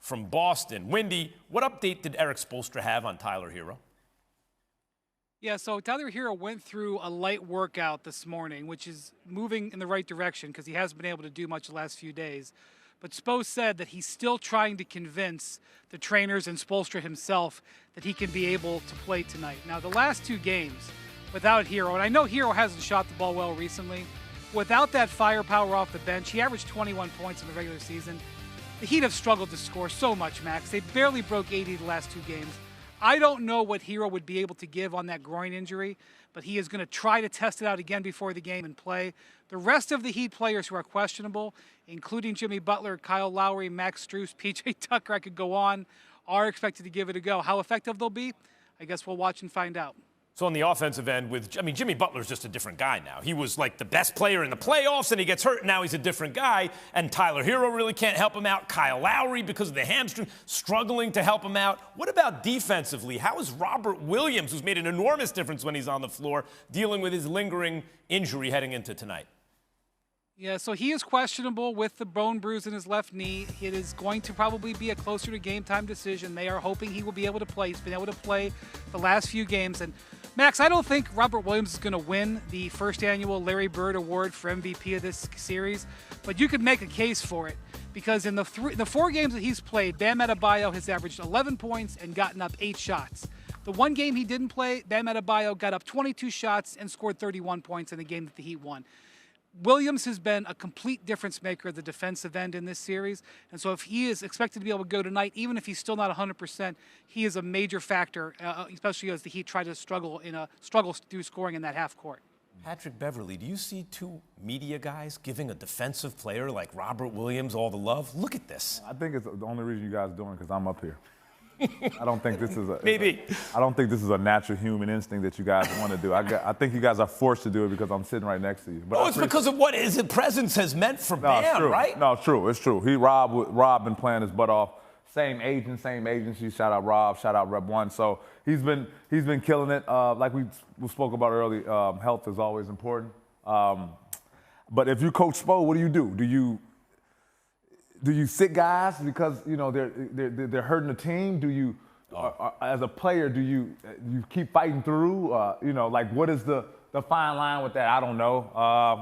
from Boston. Windy, what update did Eric Spoelstra have on Tyler Hero? Yeah, so Tyler Hero went through a light workout this morning, which is moving in the right direction because he hasn't been able to do much the last few days. But Spo said that he's still trying to convince the trainers and Spoelstra himself that he can be able to play tonight. Now, the last two games without Hero, and I know Hero hasn't shot the ball well recently, without that firepower off the bench, he averaged 21 points in the regular season. The Heat have struggled to score so much, Max. They barely broke 80 the last two games. I don't know what Hero would be able to give on that groin injury, but he is going to try to test it out again before the game and play. The rest of the Heat players who are questionable, including Jimmy Butler, Kyle Lowry, Max Strus, PJ Tucker, I could go on, are expected to give it a go. How effective they'll be, I guess we'll watch and find out. So on the offensive end, Jimmy Butler's just a different guy now. He was like the best player in the playoffs, and he gets hurt, and now he's a different guy. And Tyler Hero really can't help him out. Kyle Lowry, because of the hamstring, struggling to help him out. What about defensively? How is Robert Williams, who's made an enormous difference when he's on the floor, dealing with his lingering injury heading into tonight? Yeah, so he is questionable with the bone bruise in his left knee. It is going to probably be a closer to game time decision. They are hoping he will be able to play. He's been able to play the last few games. And Max, I don't think Robert Williams is going to win the first annual Larry Bird Award for MVP of this series, but you could make a case for it because in the 4 games that he's played, Bam Adebayo has averaged 11 points and gotten up 8 shots. The one game he didn't play, Bam Adebayo got up 22 shots and scored 31 points in the game that the Heat won. Williams has been a complete difference maker at the defensive end in this series. And so if he is expected to be able to go tonight, even if he's still not 100%, he is a major factor, especially as the Heat try to struggle through scoring in that half court. Patrick Beverley, do you see 2 media guys giving a defensive player like Robert Williams all the love? Look at this. I think it's the only reason you guys are doing it because I'm up here. I don't think this is I don't think this is a natural human instinct that you guys want to do. I think you guys are forced to do it because I'm sitting right next to you. But it's because of what his presence has meant for Bam, right? No, it's true. It's true. Rob been playing his butt off. Same agency. Shout out Rob. Shout out Rep 1. So he's been killing it. Like we spoke about earlier, health is always important. But if you coach Spo, what do? Do you sit guys because they're hurting the team? Do you, as a player, do you keep fighting through? Like what is the fine line with that? I don't know.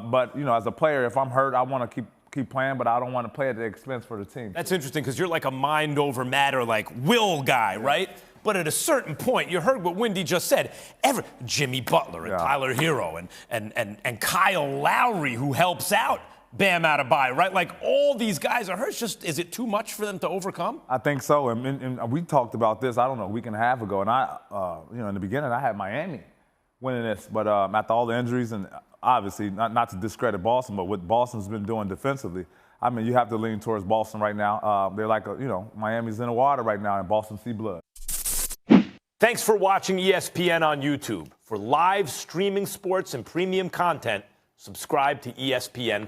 But as a player, if I'm hurt, I want to keep playing, but I don't want to play at the expense for the team. That's interesting because you're like a mind over matter, like will guy, right? But at a certain point, you heard what Windy just said. Jimmy Butler and Tyler Hero and Kyle Lowry, who helps out Bam Adebayo, right? Like all these guys are hurt. Is it too much for them to overcome? I think so. And we talked about this, I don't know, a week and a half ago. And in the beginning, I had Miami winning this. But after all the injuries, and obviously not to discredit Boston, but what Boston's been doing defensively, I mean, you have to lean towards Boston right now. They're like, Miami's in the water right now, and Boston see blood. Thanks for watching ESPN on YouTube. For live streaming sports and premium content, subscribe to ESPN+.